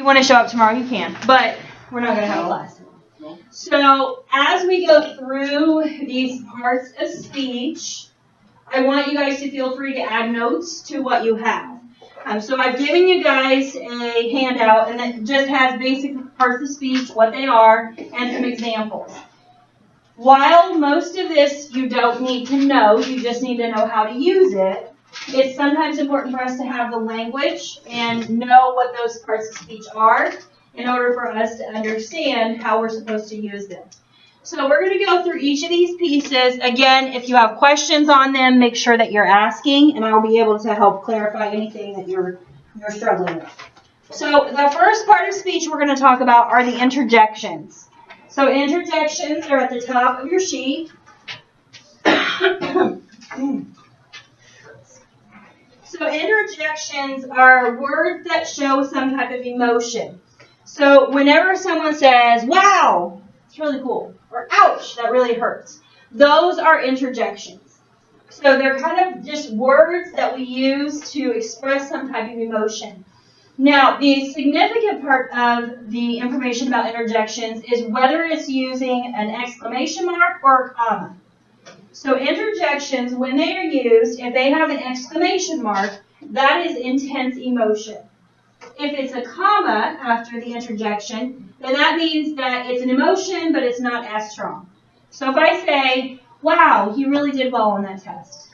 you want to show up tomorrow, you can. But we're not going to have a class. So as we go through these parts of speech, I want you guys to feel free to add notes to what you have. So I've given you guys a handout, and it just has basic parts of speech, what they are, and some examples. While most of this you don't need to know, you just need to know how to use it, it's sometimes important for us to have the language and know what those parts of speech are in order for us to understand how we're supposed to use them. So we're going to go through each of these pieces. Again, if you have questions on them, make sure that you're asking, and I'll be able to help clarify anything that you're struggling with. So the first part of speech we're going to talk about are the interjections. So interjections are at the top of your sheet. So interjections are words that show some type of emotion. So whenever someone says, wow, it's really cool, or ouch, that really hurts, those are interjections. So they're kind of just words that we use to express some type of emotion. Now, the significant part of the information about interjections is whether it's using an exclamation mark or a comma. So interjections, when they are used, if they have an exclamation mark, that is intense emotion. If it's a comma after the interjection, then that means that it's an emotion, but it's not as strong. So if I say, wow, he really did well on that test.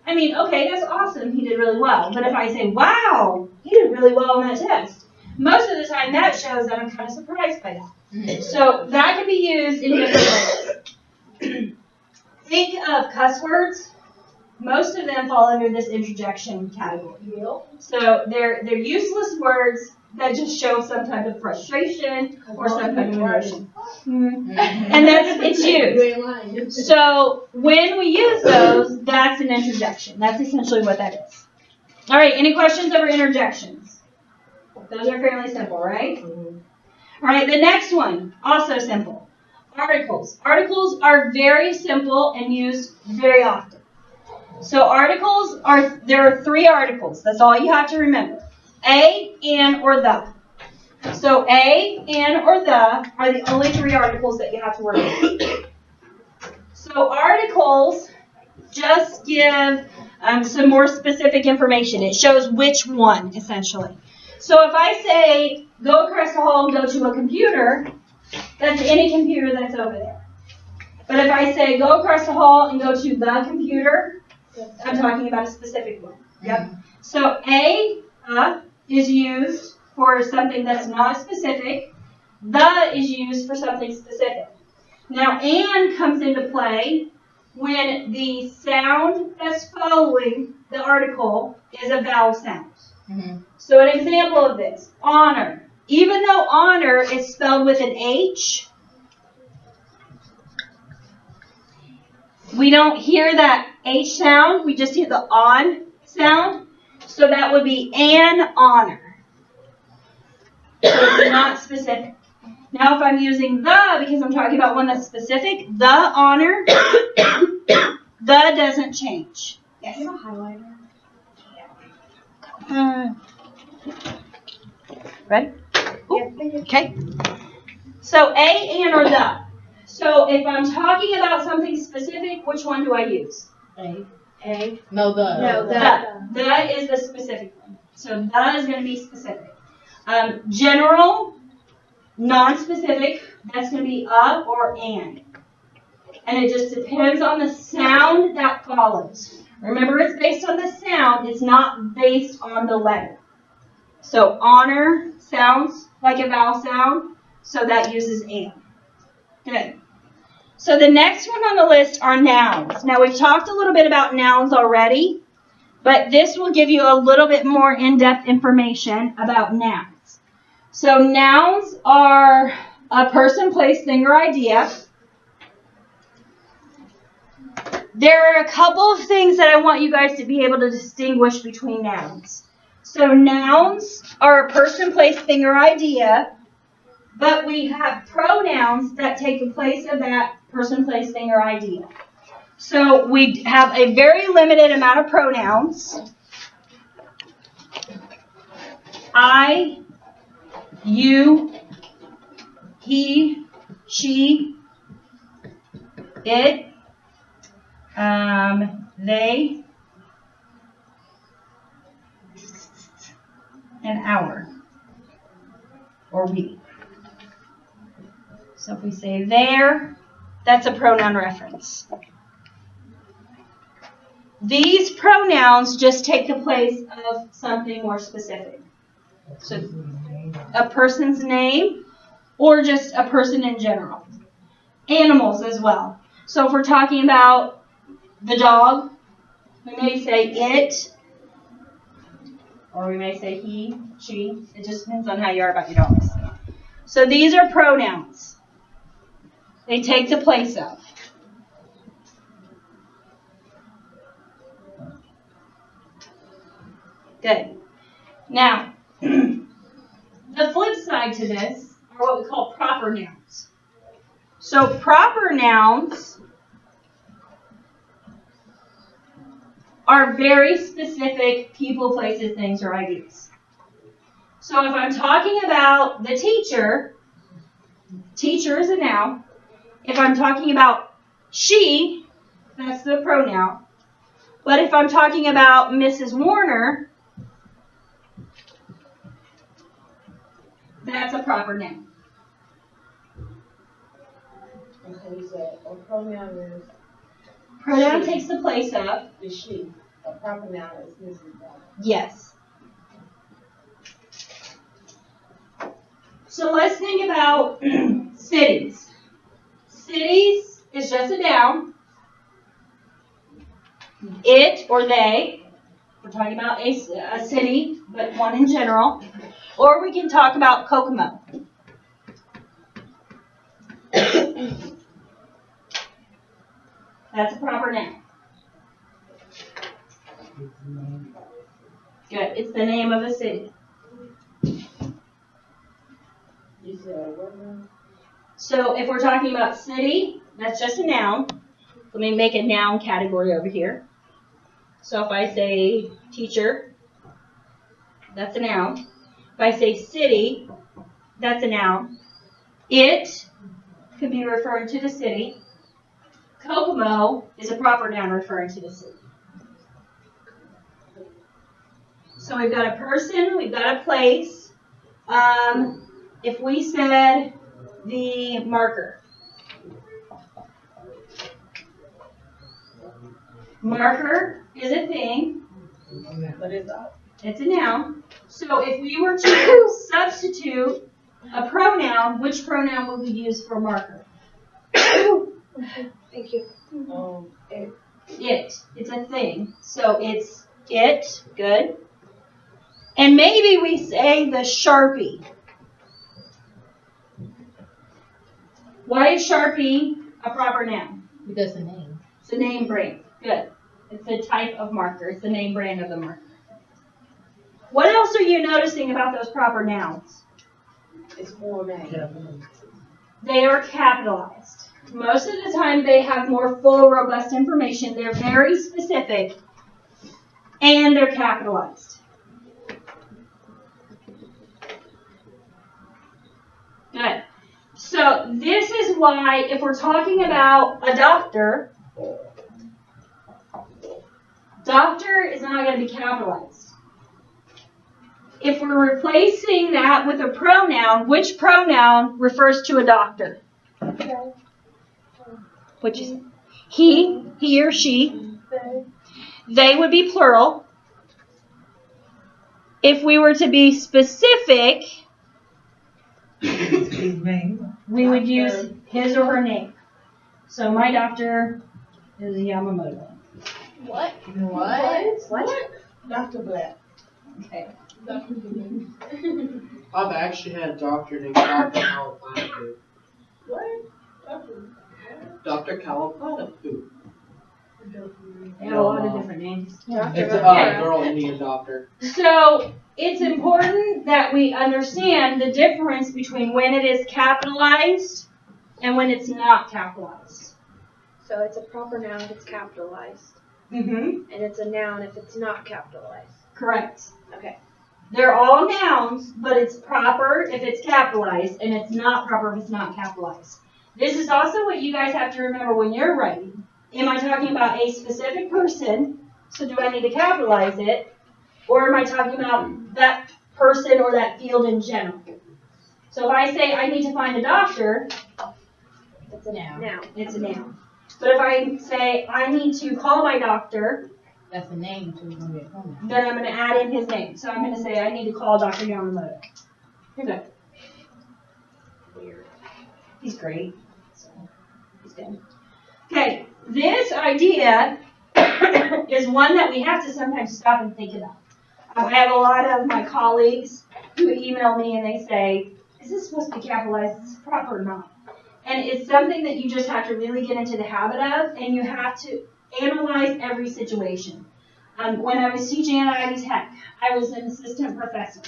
I mean, okay, that's awesome, he did really well. But if I say, wow, he did really well on that test, most of the time that shows that I'm kind of surprised by that. So that can be used in different ways. Think of cuss words. Most of them fall under this interjection category. So they're useless words that just show some type of frustration or some type of emotion. And it's used. So when we use those, that's an interjection. That's essentially what that is. All right, any questions over interjections? Those are fairly simple, right? All right, the next one, also simple. Articles. Articles are very simple and used very often. So articles there are 3 articles. That's all you have to remember. A, an, or the. So a, an, or the are the only 3 articles that you have to worry about. So articles just give some more specific information. It shows which one, essentially. So if I say, go across the hall and go to a computer, that's any computer that's over there. But if I say, go across the hall and go to the computer, I'm talking about a specific one. Yep. So a is used for something that's not specific. The is used for something specific. Now, and comes into play when the sound that's following the article is a vowel sound. So an example of this, honor. Even though honor is spelled with an H, we don't hear that H sound. We just hear the on sound. So that would be an honor. So it's not specific. Now if I'm using the, because I'm talking about one that's specific, the honor, the doesn't change. Yes? Do you have a highlighter? Ready? Ooh, okay. So a, an, or the. So if I'm talking about something specific, which one do I use? A. No, the. No, the. The is the specific one. So the is going to be specific. General, non-specific, that's going to be a or an. And it just depends on the sound that follows. Remember, it's based on the sound. It's not based on the letter. So honor sounds like a vowel sound, so that uses an. Good. So the next one on the list are nouns. Now we've talked a little bit about nouns already, but this will give you a little bit more in-depth information about nouns. So nouns are a person, place, thing, or idea. There are a couple of things that I want you guys to be able to distinguish between nouns. So nouns are a person, place, thing, or idea, but we have pronouns that take the place of that person, place, thing, or idea. So we have a very limited amount of pronouns. I, you, he, she, it, they, and our, or we. So if we say there, that's a pronoun reference. These pronouns just take the place of something more specific. So a person's name or just a person in general. Animals as well. So if we're talking about the dog, we may say it, or we may say he, she. It just depends on how you are about your dogs. So these are pronouns. They take the place of. Good. Now, the flip side to this are what we call proper nouns. So proper nouns are very specific people, places, things, or ideas. So if I'm talking about the teacher, teacher is a noun. If I'm talking about she, that's the pronoun. But if I'm talking about Mrs. Warner, that's a proper noun. Okay, so a pronoun is Pronoun takes the place of is she. A proper noun is Mrs. Warner. yes. So let's think about cities. Cities is just a noun. It or they, we're talking about a city, but one in general. Or we can talk about Kokomo. That's a proper noun. Good. It's the name of a city. You said what now? So if we're talking about city, that's just a noun. Let me make a noun category over here. So if I say teacher, that's a noun. If I say city, that's a noun. It could be referring to the city. Kokomo is a proper noun referring to the city. So we've got a person, we've got a place. If we said the marker. Marker is a thing. What is that? It's a noun. So if we were to substitute a pronoun, which pronoun would we use for marker? Thank you. It. It. It's a thing. So it's it. Good. And maybe we say the Sharpie. Why is Sharpie a proper noun? Because the name. It's a name brand. Good. It's a type of marker. It's the name brand of the marker. What else are you noticing about those proper nouns? It's full name. They are capitalized. Most of the time they have more full, robust information. They're very specific, and they're capitalized. Good. So this is why if we're talking about a doctor, doctor is not going to be capitalized. If we're replacing that with a pronoun, which pronoun refers to a doctor? Which is he or she. They would be plural. If we were to be specific, we would use his or her name. So my doctor is Yamamoto. What? What? Dr. Black. Okay. I've actually had a doctor named Dr. Calipatu. What? Dr. Calipatu. They have a lot of different names. It's a girl Indian doctor. So it's important that we understand the difference between when it is capitalized and when it's not capitalized. So it's a proper noun if it's capitalized. Mm-hmm. And it's a noun if it's not capitalized. Correct. Okay. They're all nouns, but it's proper if it's capitalized, and it's not proper if it's not capitalized. This is also what you guys have to remember when you're writing. Am I talking about a specific person? So do I need to capitalize it? Or am I talking about that person or that field in general? So if I say I need to find a doctor, It's a noun. now it's a noun. But if I say I need to call my doctor, That's a name, so it's gonna be a pronoun. then I'm going to add in his name. So I'm going to say I need to call Dr. Yamamoto. You're good. Weird. He's great. So he's good. Okay, this idea is one that we have to sometimes stop and think about. I have a lot of my colleagues who email me and they say, is this supposed to be capitalized? Is this proper or not? And it's something that you just have to really get into the habit of, and you have to analyze every situation. When I was teaching at Ivy Tech, I was an assistant professor.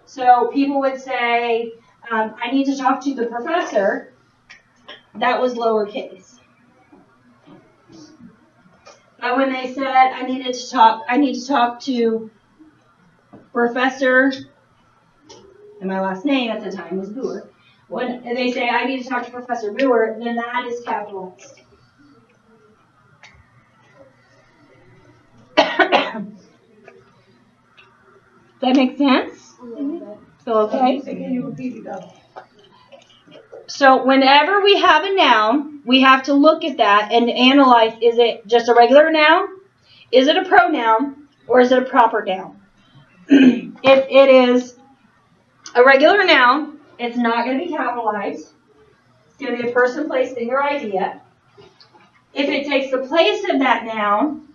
So people would say, I need to talk to the professor. That was lowercase. But when they said I need to talk to Professor, and my last name at the time was Boer. When they say I need to talk to Professor Boer, then that is capitalized. Does that make sense? Feel okay? Can you repeat it up? So whenever we have a noun, we have to look at that and analyze, is it just a regular noun? Is it a pronoun? Or is it a proper noun? If it is a regular noun, it's not going to be capitalized. It's going to be a person, place, thing, or idea. If it takes the place of that noun,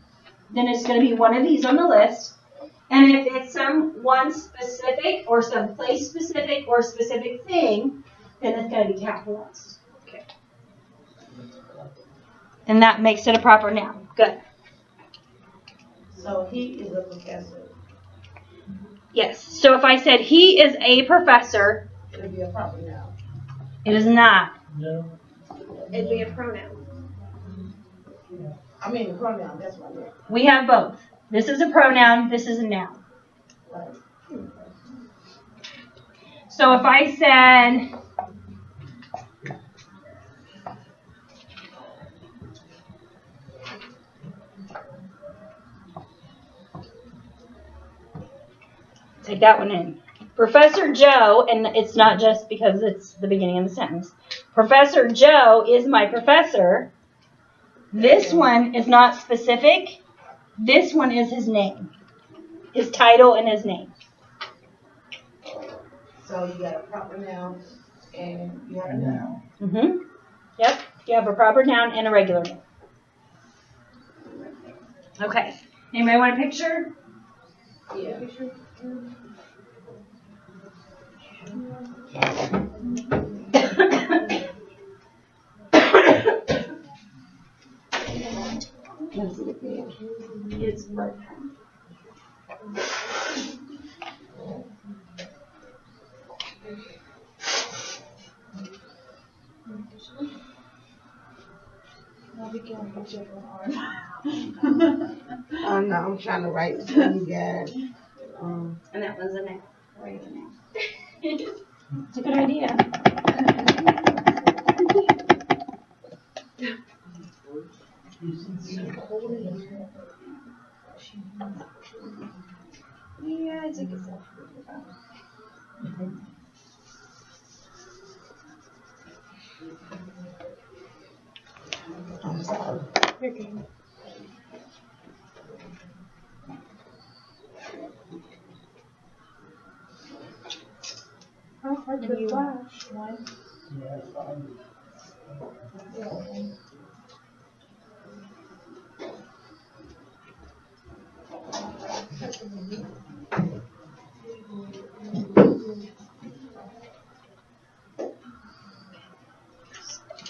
then it's going to be one of these on the list. And if it's someone specific or some place specific or specific thing, then it's going to be capitalized. Okay. And that makes it a proper noun. Good. So he is a professor. Yes. So if I said he is a professor, It'll be a proper noun. it is not. No. It'd be a pronoun. I mean, the pronoun, that's what I meant. We have both. This is a pronoun. This is a noun. Right. So if I said, take that one in. Professor Joe, and it's not just because it's the beginning of the sentence. Professor Joe is my professor. This one is not specific. This one is his name. His title and his name. So you got a proper noun and you have a noun. Mm-hmm. Yep. You have a proper noun and a regular noun. Okay. Anybody want a picture? Yeah. It's right. No, I'm trying to write for you guys. And that was a noun. Regular noun. It's a good idea. Yeah, it's a good stuff. I'm sorry. How hard to flash? Yeah, fine.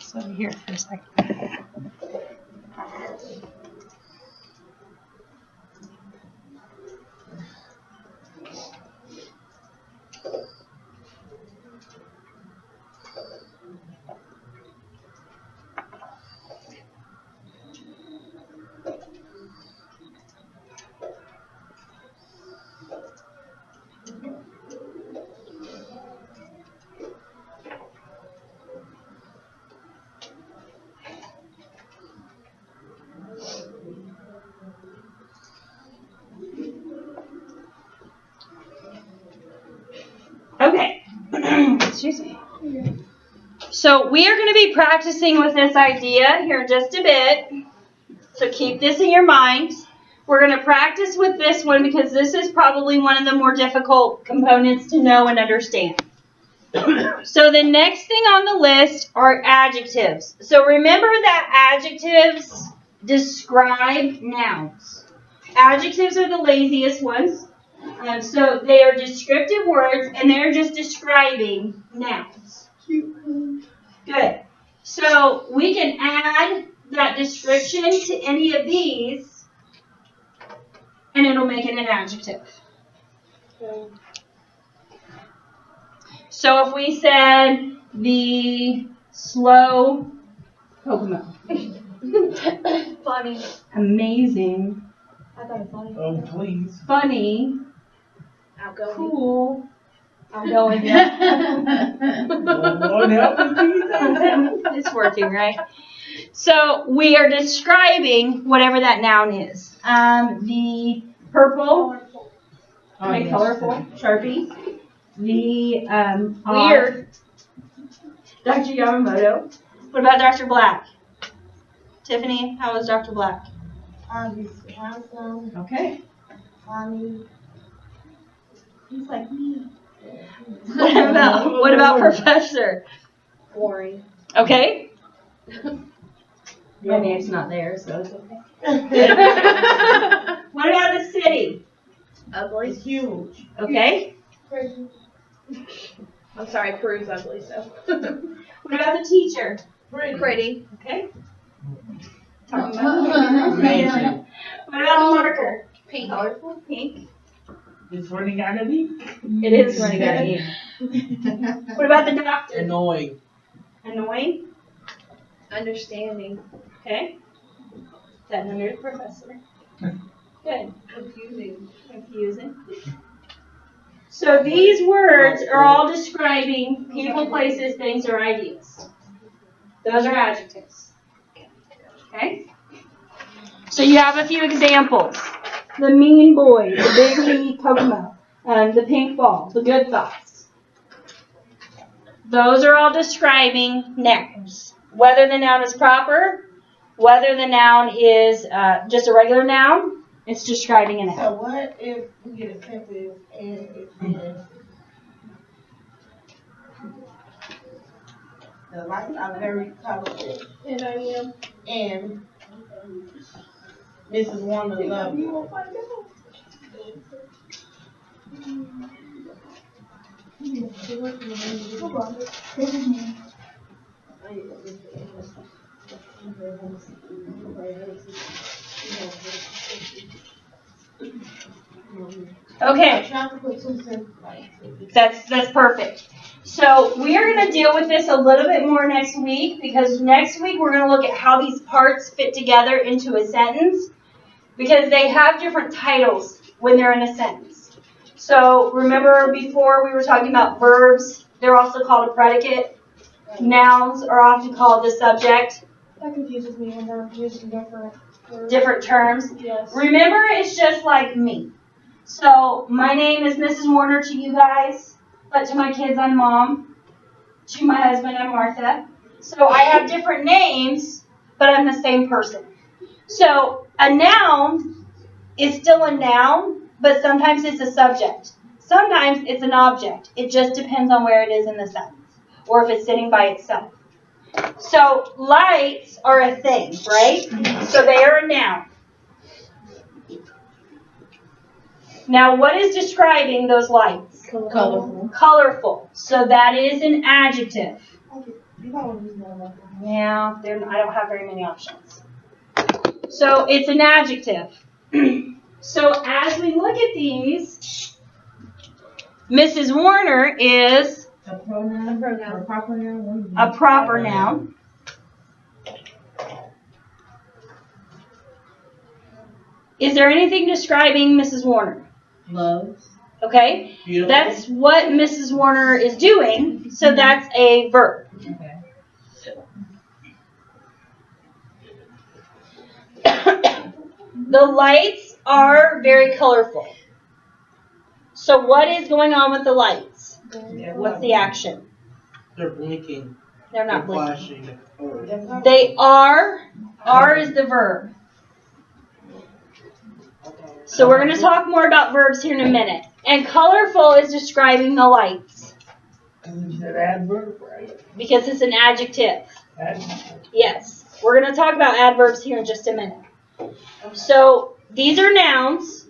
So here for a second. Excuse me. So we are going to be practicing with this idea here in just a bit. So keep this in your mind. We're going to practice with this one because this is probably one of the more difficult components to know and understand. So the next thing on the list are adjectives. So remember that adjectives describe nouns. Adjectives are the laziest ones. So they are descriptive words and they're just describing nouns. Good. So we can add that description to any of these and it'll make it an adjective. So if we said the slow Kokomo. Funny. Amazing. I thought it funny. Oh, please. Funny. Outgoing. Cool. Outgoing. Yeah. Lord help me, It's working, right? So we are describing whatever that noun is. The purple, very colorful, Sharpie. The weird, Dr. Yamamoto. What about Dr. Black? Tiffany, how was Dr. Black? He's handsome, Okay. funny. He's like me. What about Professor? Boring. Okay. My name's not there, so it's okay. What about the city? Ugly. He's huge. Okay. I'm sorry, Peru's ugly, so. What about the teacher? Pretty. Okay. Talking about Amazing. What about the marker? Pink. Colorful, pink. It's running out of me. It is running out of ink. What about the doctor? Annoying. Annoying. Understanding. Okay. That under the professor. Good. Confusing. Confusing. So these words are all describing people, places, things, or ideas. Those are adjectives. Okay? So you have a few examples. The mean boy, the big meaty Kokomo, the pink ball, the good thoughts. Those are all describing nouns. Whether the noun is proper, whether the noun is just a regular noun, it's describing a noun. So what if we get a sentence and it says the lights are very colorful And I am. and Mrs. Warner loves you. Okay. Try to put two sentences like That's perfect. So we are going to deal with this a little bit more next week because next week we're going to look at how these parts fit together into a sentence because they have different titles when they're in a sentence. So remember before we were talking about verbs, they're also called a predicate. Nouns are often called the subject. That confuses me when they're using different words. Different terms. Yes. Remember, it's just like me. So my name is Mrs. Warner to you guys, but to my kids, I'm Mom. To my husband, I'm Martha. So I have different names, but I'm the same person. So a noun is still a noun, but sometimes it's a subject. Sometimes it's an object. It just depends on where it is in the sentence, or if it's sitting by itself. So lights are a thing, right? So they are a noun. Now, what is describing those lights? Colorful. Colorful. So that is an adjective. you don't use no Yeah, I don't have very many options. So it's an adjective. So as we look at these, Mrs. Warner is a pronoun. pronoun. A proper noun. a proper noun. Is there anything describing Mrs. Warner? Loves. Okay, Beautiful. that's what Mrs. Warner is doing, so that's a verb. Okay. The lights are very colorful. So what is going on with the lights? What's the action? They're blinking. They're They're not blinking. flashing. Oh. They're not- They are. Are is the verb. So we're going to talk more about verbs here in a minute. And colorful is describing the lights And you said adverb, right? because it's an adjective. Adverb. Yes. We're going to talk about adverbs here in just a minute. So these are nouns.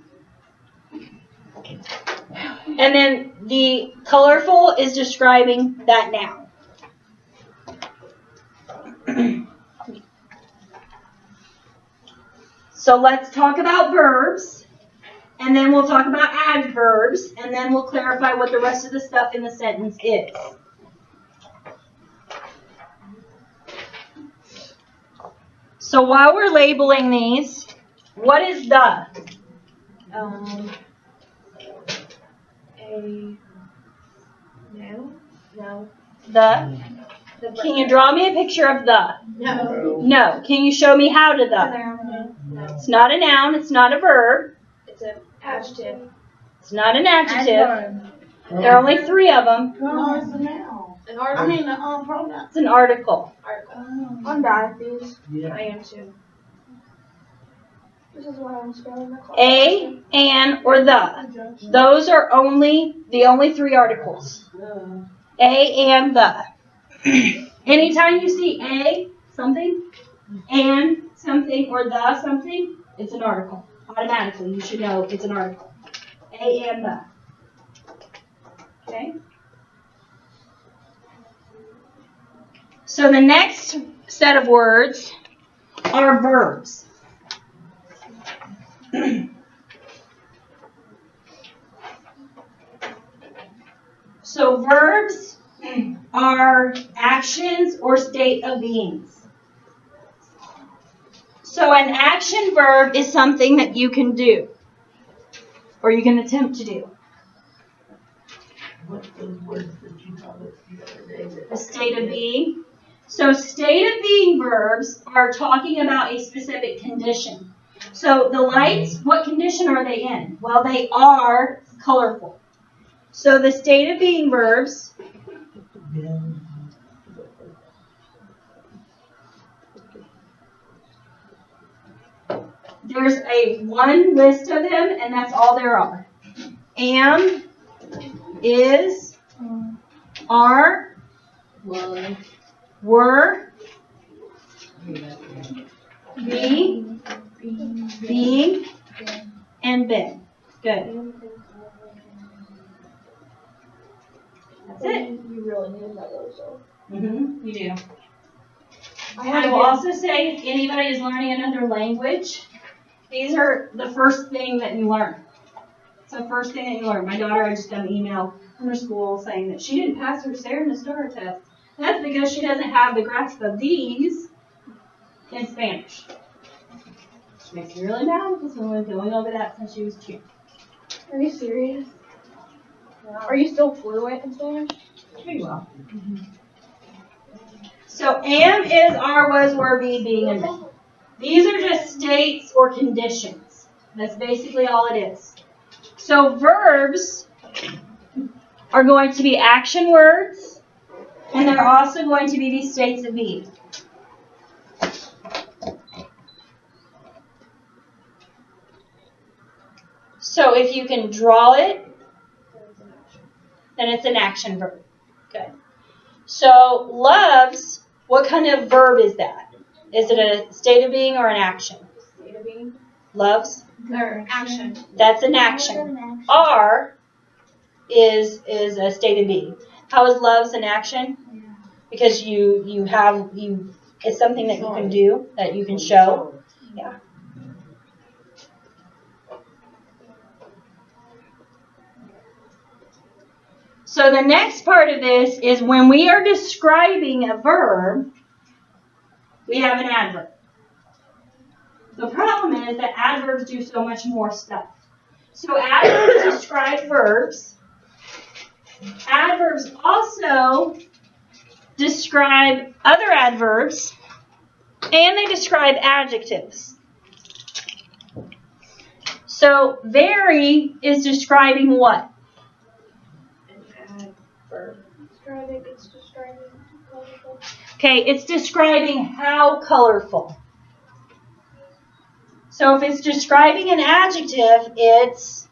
And then the colorful is describing that noun. So let's talk about verbs, and then we'll talk about adverbs, and then we'll clarify what the rest of the stuff in the sentence is. So while we're labeling these, what is the? A no. No. The? Can you draw me a picture of the? No. No. Can you show me how to the? No. It's not a noun. It's not a verb. It's an adjective. It's not an adjective. There are only 3 of them. No, it's a noun. An I article. mean, pronoun. It's an article. I'm bad at these. Yeah. I am too. This is why I'm spelling the class. A, an, or the. Those are the only 3 articles. A, and, the. Anytime you see a something, and something, or the something, it's an article. Automatically, you should know it's an article. A, and, the. Okay? So the next set of words are verbs. So verbs are actions or state of beings. So an action verb is something that you can do, or you can attempt to do. What's those words that you taught us the other day? A state of being. So state of being verbs are talking about a specific condition. So the lights, what condition are they in? Well, they are colorful. So the state of being verbs, there's one list of them, and that's all there are. Am, is, are, were, be, being, and been. Good. That's it. You really need to know those though. You do. I had I to will get also say, if anybody is learning another language, these are the first thing that you learn. It's the first thing that you learn. My daughter, I just got an email from her school saying that she didn't pass her Sarah and the Star test. That's because she doesn't have the grasp of these in Spanish. Which makes me really mad because we were going over that since she was 2. Are you serious? Are you still fluent in Spanish? Pretty well. So am, is, are, was, were, be, being, and been. These are just states or conditions. That's basically all it is. So verbs are going to be action words, and they're also going to be these states of being. So if you can draw it, then it's an action verb. Good. So loves, what kind of verb is that? Is it a state of being or an action? State of being. Loves? Or action. That's an action. Are is a state of being. How is loves an action? Because it's something that you can do, that you can show. Yeah. So the next part of this is when we are describing a verb, we have an adverb. The problem is that adverbs do so much more stuff. So adverbs describe verbs. Adverbs also describe other adverbs, and they describe adjectives. So very is describing what? adverb. Describing, it's describing colorful. Okay, it's describing how colorful. So if it's describing an adjective, it's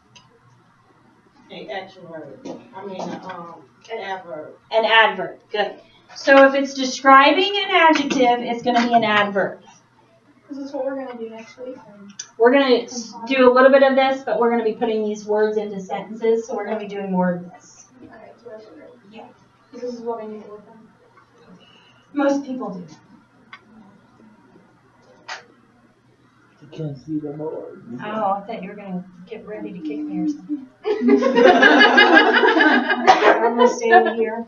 An action word. An adverb. an adverb. Good. So if it's describing an adjective, it's going to be an adverb. Is this what we're gonna do next week? We're going to do a little bit of this, but we're going to be putting these words into sentences, so we're going to be doing more of this. Okay, so that's what Yeah. this is what I need to work on. Most people do. You can't see the board. Oh, I thought you were going to get ready to kick me or something. I'm going to stay over here.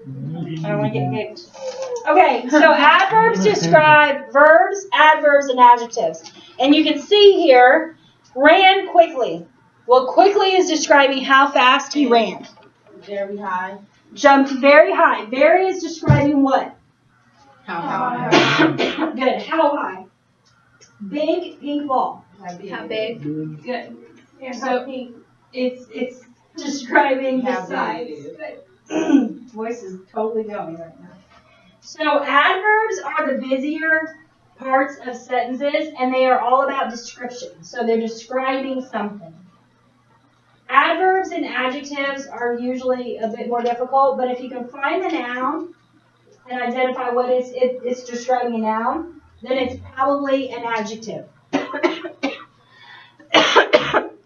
I don't want to get kicked. Okay, so adverbs describe verbs, adverbs, and adjectives. And you can see here, ran quickly. Well, quickly is describing how fast he ran. Very high. Jumped very high. Very is describing what? How high? Good. How high? Big pink ball. How big? Good. And So- how pink? It's describing the How big size. it is. Voice is totally going right now. So adverbs are the busier parts of sentences, and they are all about description. So they're describing something. Adverbs and adjectives are usually a bit more difficult, but if you can find the noun and identify what it's describing a noun, then it's probably an adjective.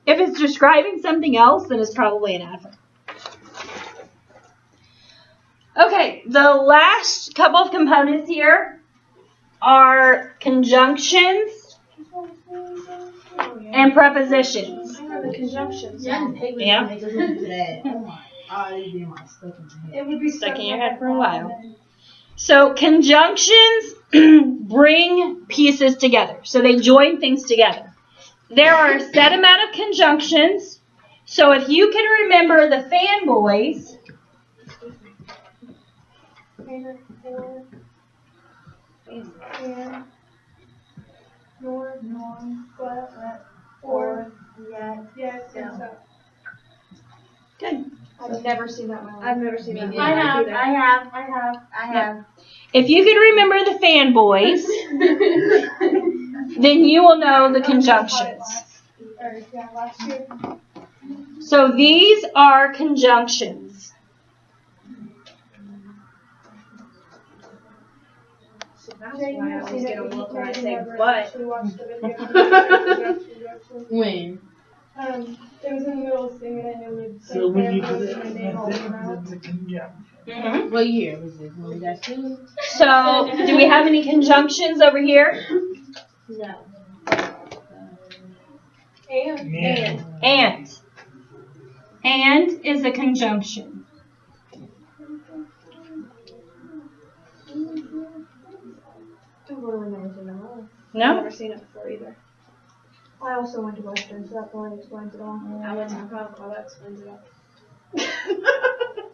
If it's describing something else, then it's probably an adverb. Okay, the last couple of components here are conjunctions and prepositions. I have the conjunctions. Yeah. It would be Stuck in your head for a while. So conjunctions bring pieces together. So they join things together. There are a set amount of conjunctions. So if you can remember the fanboys, good. I've never seen that in my life. I've never seen that. I have. If you can remember the fanboys, then you will know the conjunctions. Last year. So these are conjunctions. Jay, why I you've always seen get it, a but you look when I probably say never but. actually watched the video. When? It was in the middle of singing and it would say So when you do fanboys that, and my name all over my it's a conjunction. Mm-hmm. What year was it? When we got two? So do we have any conjunctions over here? No. And. And is a conjunction. I've really never seen that one. I've No? never seen it before either. I also went to Western, so that probably explains it all. I went to college. Well, that explains it all.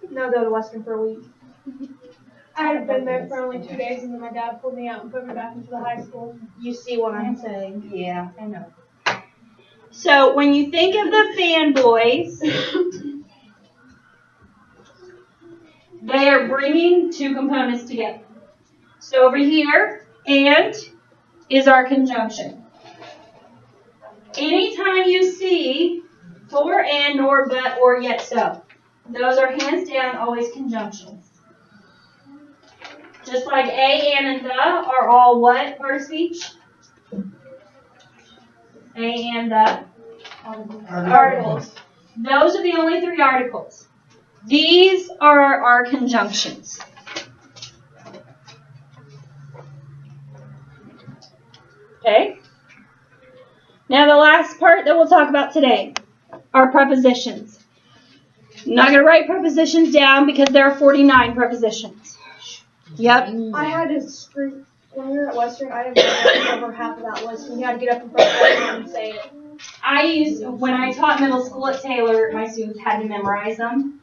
No, go to Western for a week. I had been there for only 2 days, and then my dad pulled me out and put me back into the high school. You see what I'm saying? Yeah, I know. So when you think of the fanboys, they are bringing two components together. So over here, and is our conjunction. Anytime you see for, and, nor, but, or, yet, so, those are hands down always conjunctions. Just like a, and the are all what part of speech? A and the articles. Those are the only three articles. These are our conjunctions. Okay? Now the last part that we'll talk about today are prepositions. I'm not going to write prepositions down because there are 49 prepositions. Yep. I had to scream. When we were at Western, I didn't know over half of that list, and you had to get up in front of everyone and say it. When I taught middle school at Taylor, my students had to memorize them.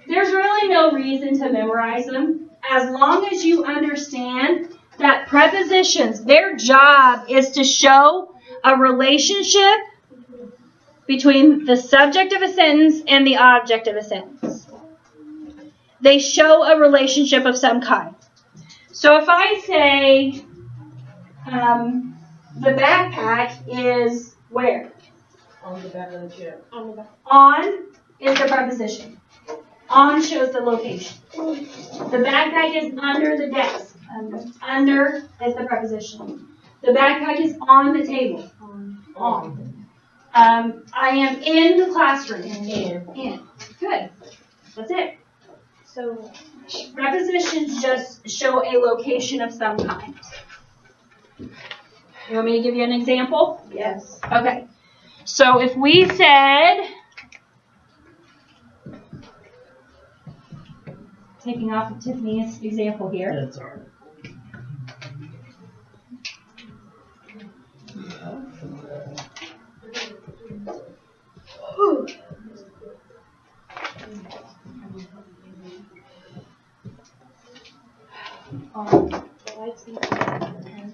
There's really no reason to memorize them as long as you understand that prepositions, their job is to show a relationship between the subject of a sentence and the object of a sentence. they show a relationship of some kind. So if I say the backpack is where? On the back of the chair. On is the preposition. On shows the location. The backpack is under the desk. Under is the preposition. The backpack is on the table. On. I am in the classroom. In. Good. That's it. So, Prepositions just show a location of some kind. You want me to give you an example? Yes. Okay. So if we said, taking off of Tiffany's example here. That's alright.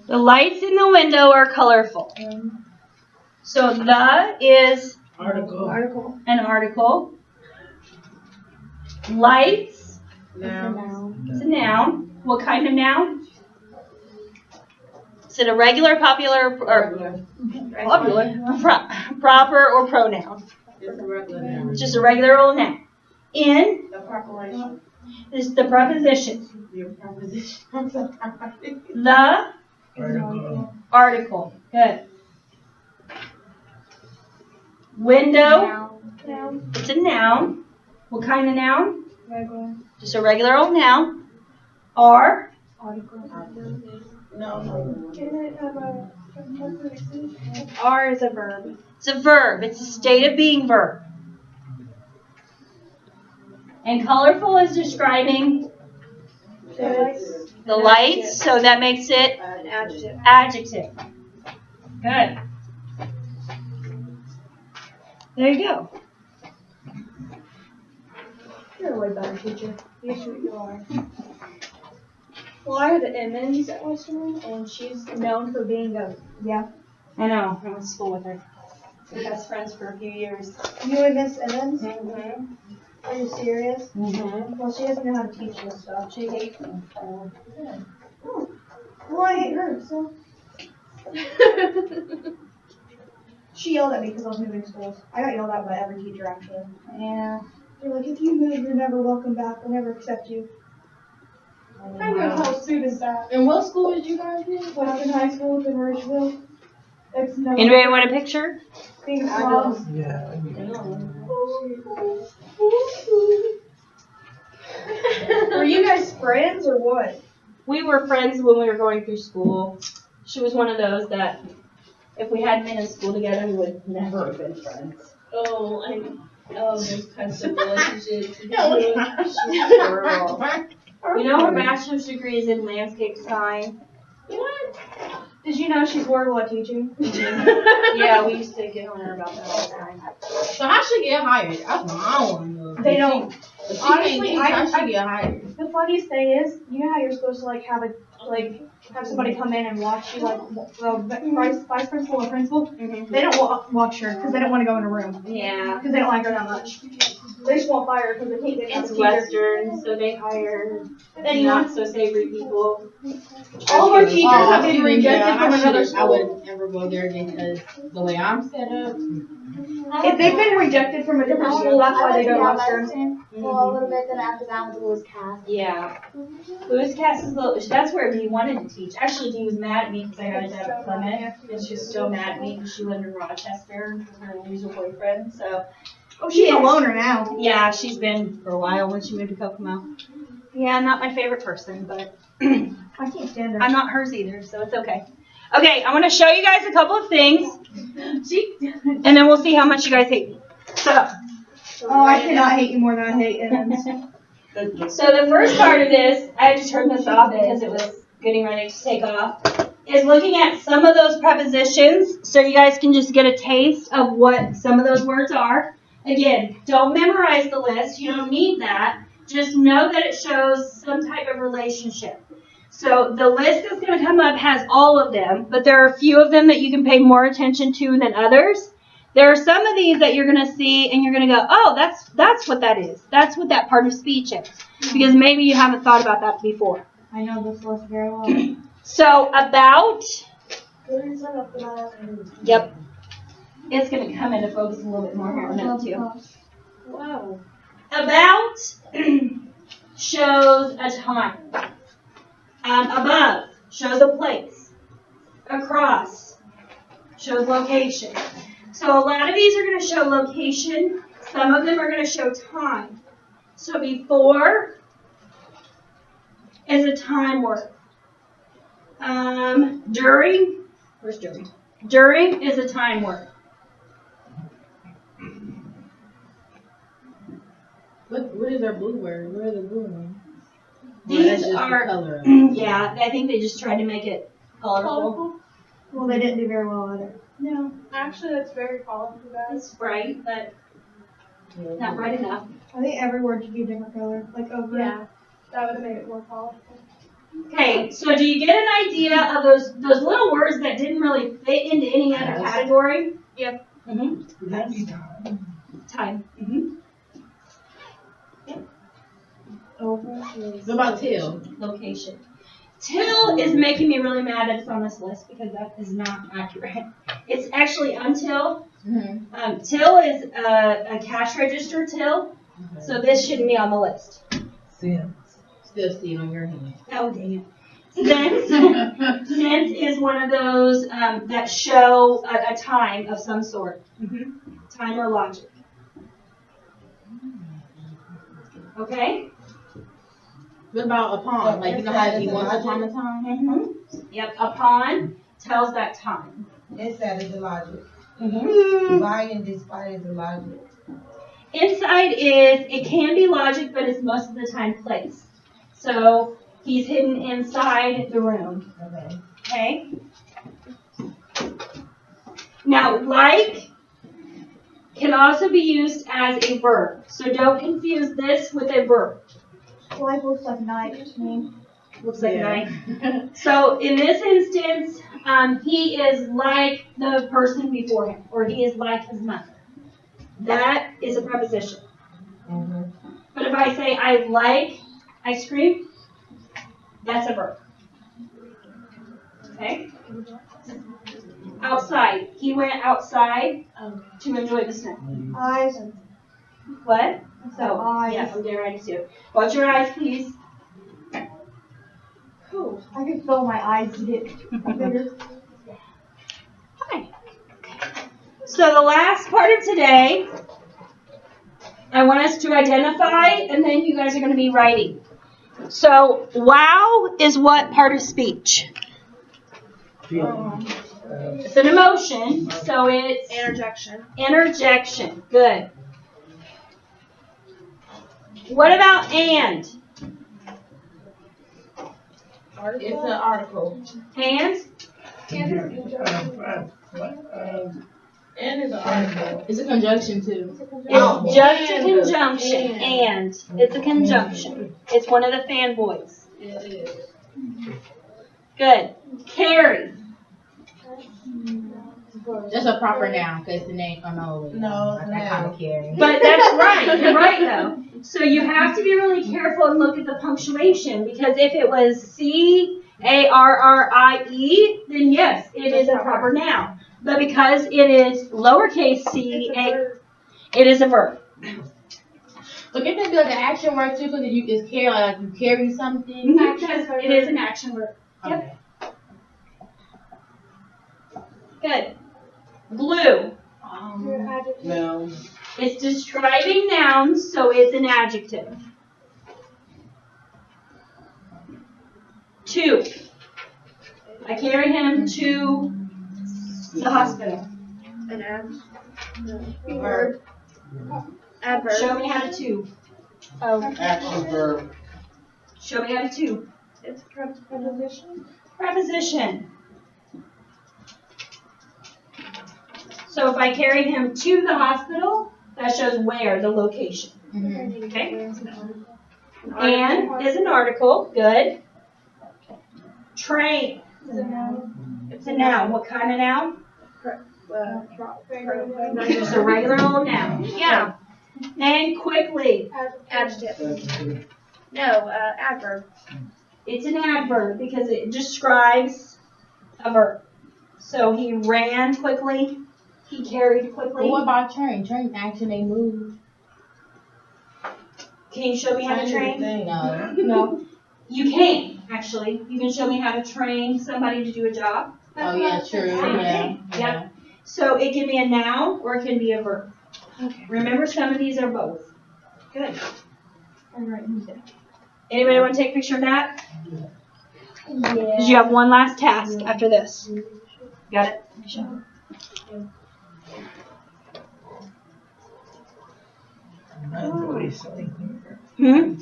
The lights in the window are colorful. So the is Article. an article. Lights Now. is a noun. What kind of noun? Is it a regular, popular, or proper or pronoun? It's a regular now. It's just a regular old noun. In The proclamation. is the preposition. Your proposition. I'm sorry. The Article. article. Good. Window. noun, It's a noun. What kind of noun? regular, Just a regular old noun. Are article. No. Can it have a R is a verb. it's a verb. It's a state of being verb. And colorful is describing the lights, so that makes it An adjective. adjective. Good. There you go. You're a way better teacher. You sure you are. Well, I had Emmons at Western, and she's known for being a I know. I went to school with her. We were best friends for a few years. You and Miss Emmons? Mm-hmm. Are you serious? Mm-hmm. Well, she doesn't know how to teach and stuff. She hates me. Oh. Well, I hate her, so. She yelled at me because I was moving schools. I got yelled at by every teacher, actually. Yeah. They're like, if you move, you're never welcome back. We'll never accept you. I'm going to tell students that. And what school did you guys do? Western High School in Ridgeville. It's no Anybody want a picture? being snobs. Yeah. Were you guys friends or what? We were friends when we were going through school. She was one of those that, if we hadn't been in school together, we would never have been friends. Oh, those kinds of relationships. She's a girl. You know, her bachelor's degree is in landscape design. What? Did you know she's horrible at teaching? Yeah, we used to get on her about that all the time. So how she get hired? That's what I want to know. They don't. If she Honestly, can't teach, how she get hired? The funniest thing is, you know how you're supposed to have somebody come in and watch you, like the vice principal or principal? Mm-hmm. They don't watch her because they don't want to go in a room Yeah. because they don't like her that much. They just won't fire her because they hate it. It's Western, so they hire not so savory people. All of our teachers have been rejected from another I school. would never go there because the way I'm set up. If they've been rejected from a different school, that's why they go to Western. Well, a little bit, then after that was Lewis Cass. Yeah. Lewis Cass is that's where Dee wanted to teach. Actually, Dee was mad at me because I got a job at Plymouth, and she's still mad at me because she lived in Rochester with her loser boyfriend. So, Oh, she's a loner now. yeah, she's been for a while when she moved to Kokomo. Yeah, not my favorite person, but I can't stand her. I'm not hers either, so it's okay. Okay, I'm going to show you guys a couple of things, and then we'll see how much you guys hate me. So, Oh, I cannot hate you more than I hate Emmons. So the first part of this, I had to turn this off because it was getting ready to take off, is looking at some of those prepositions so you guys can just get a taste of what some of those words are. Again, don't memorize the list. You don't need that. Just know that it shows some type of relationship. So the list that's going to come up has all of them, but there are a few of them that you can pay more attention to than others. There are some of these that you're going to see and you're going to go, oh, that's what that is. That's what that part of speech is. Because maybe you haven't thought about that before. I know this list very well. So about, yep. It's going to come into focus a little bit more here in a minute too. Wow. About shows a time. Above shows a place. Across shows location. So a lot of these are going to show location. Some of them are going to show time. So before is a time word. During, where's during? During is a time word. What is our blue word? What are the blue ones? These The are, color of it. yeah, I think they just tried to make it colorful. Well, they didn't do very well either. No, Actually, that's very colorful, guys. it's bright, but not bright enough. I think every word should be a different color, like over. Yeah, that would have made it more colorful. Okay, so do you get an idea of those little words that didn't really fit into any other category? Yep. Mm-hmm. Time. Mm-hmm. Over. What about till? Location. Till is making me really mad that it's on this list because that is not accurate. It's actually until. Mm-hmm. Till is a cash register till, so this shouldn't be on the list. Still see it on your hand. Oh, dang it. Since is one of those that show a time of some sort. Time or logic. Okay? What about upon? Like, you know how you once upon a time? Yep, upon tells that time. Inside is the logic. Mm-hmm. By and despite is the logic. Inside is, it can be logic, but it's most of the time place. So he's hidden inside the room. Okay. Okay? Now, like can also be used as a verb. So don't confuse this with a verb. Life looks like night to me. Looks like night. So in this instance, he is like the person before him, or he is like his mother. That is a preposition. But if I say I like ice cream, that's a verb. Okay? Outside. He went outside to enjoy the snow. Eyes. What? So eyes. Yeah, I'm getting ready to. Watch your eyes, please. Cool. I can feel my eyes get bigger. Hi. So the last part of today, I want us to identify, and then you guys are going to be writing. So, wow is what part of speech? It's an emotion, so it's Interjection. interjection. Good. What about and? It's an article. And? And is an article. It's a conjunction too. It's just a conjunction. And. It's a conjunction. It's one of the fanboys. It is. Good. Carry. That's a proper noun because the name. Oh no. No, it's a I kind noun. of carry. But that's right. You're right, though. So you have to be really careful and look at the punctuation, because if it was C-A-R-R-I-E, then yes, it is a proper noun. But because it is lowercase c-a, it is a verb. So can that be like an action word too? Because you just carry, like you carry something. Because it is an action verb. Okay. Good. Blue. No. It's describing nouns, so it's an adjective. 2. I carry him to the hospital. An Verb. adverb. Show me how to 2. Oh. Action verb. Show me how to 2. It's preposition. Preposition. So if I carry him to the hospital, that shows where, the location. Mm-hmm. Okay? And is an article. Good. Train. Is a noun. It's a noun. What kind of noun? Just a regular old noun. Yeah. And quickly. Adjective. No, adverb. It's an adverb because it describes a verb. So he ran quickly. He carried quickly. Well, what about train? Train action, they move. Can you show me how to train? No. No. You can, actually. You can show me how to train somebody to do a job. Oh, yeah, true. Yeah. Yep. So it can be a noun or it can be a verb. Okay. Remember, some of these are both. Good. I'm writing these down. Anybody want to take a picture of that? Yeah. Because you have one last task after this. Got it? Hmm?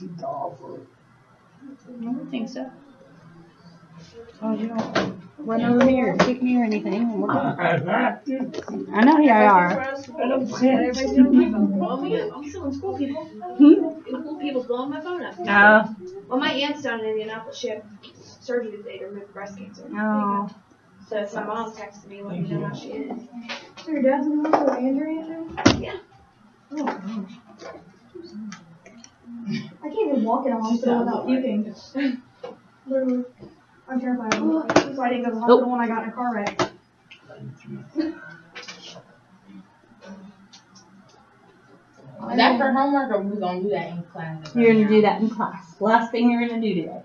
I don't think so. Oh, you don't run over me or kick me or anything. We're good. I know here I are. I'm still in school, people. School people's blowing my phone up. No. Well, my aunt's down in Indianapolis. She had surgery today to remove breast cancer. No. So it's my mom texted me, letting me know how she is. So your dad's in the hospital and your aunt too? Yeah. Oh, gosh. I can't even walk in a hospital without puking. Literally. I'm terrified of it. So I didn't go to the hospital when I got in a car wreck. Is that for homework or we gonna do that in class? You're going to do that in class. Last thing you're going to do today.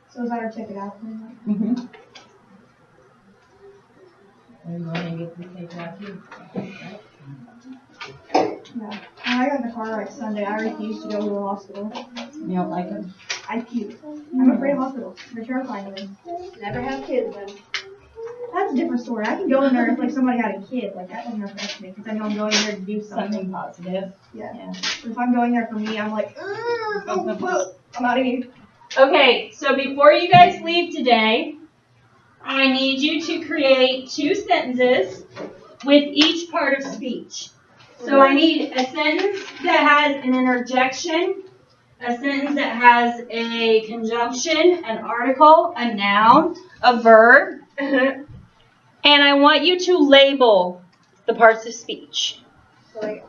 So is that our check it out? Mm-hmm. We're gonna get this taken out too. No. When I got in the car wreck Sunday, I refused to go to the hospital. You don't like it? I puked. I'm afraid of hospitals. They're terrifying to me. Never have kids then. That's a different story. I can go in there if like somebody had a kid. Like that doesn't affect me because I know I'm going there to do something. Something positive. Yeah. But if I'm going there for me, I'm like, I'm out of here. Okay, so before you guys leave today, I need you to create 2 sentences with each part of speech. So I need a sentence that has an interjection, a sentence that has a conjunction, an article, a noun, a verb, and I want you to label the parts of speech. So like,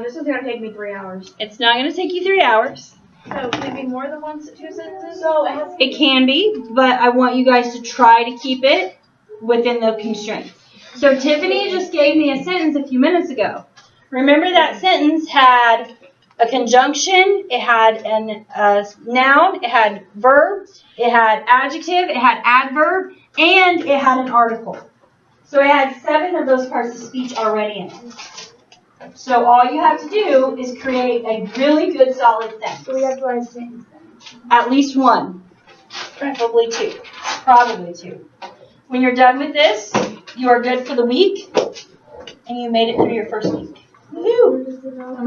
this is gonna take me 3 hours. It's not going to take you 3 hours. So can it be more than 2 sentences? So it has. It can be, but I want you guys to try to keep it within the constraints. So Tiffany just gave me a sentence a few minutes ago. Remember that sentence had a conjunction, it had a noun, it had verb, it had adjective, it had adverb, and it had an article. So it had 7 of those parts of speech already in it. So all you have to do is create a really good solid sentence. So we have to write a sentence then. At least 1. Preferably 2. Probably 2. When you're done with this, you are good for the week, and you made it through your first week. Woohoo!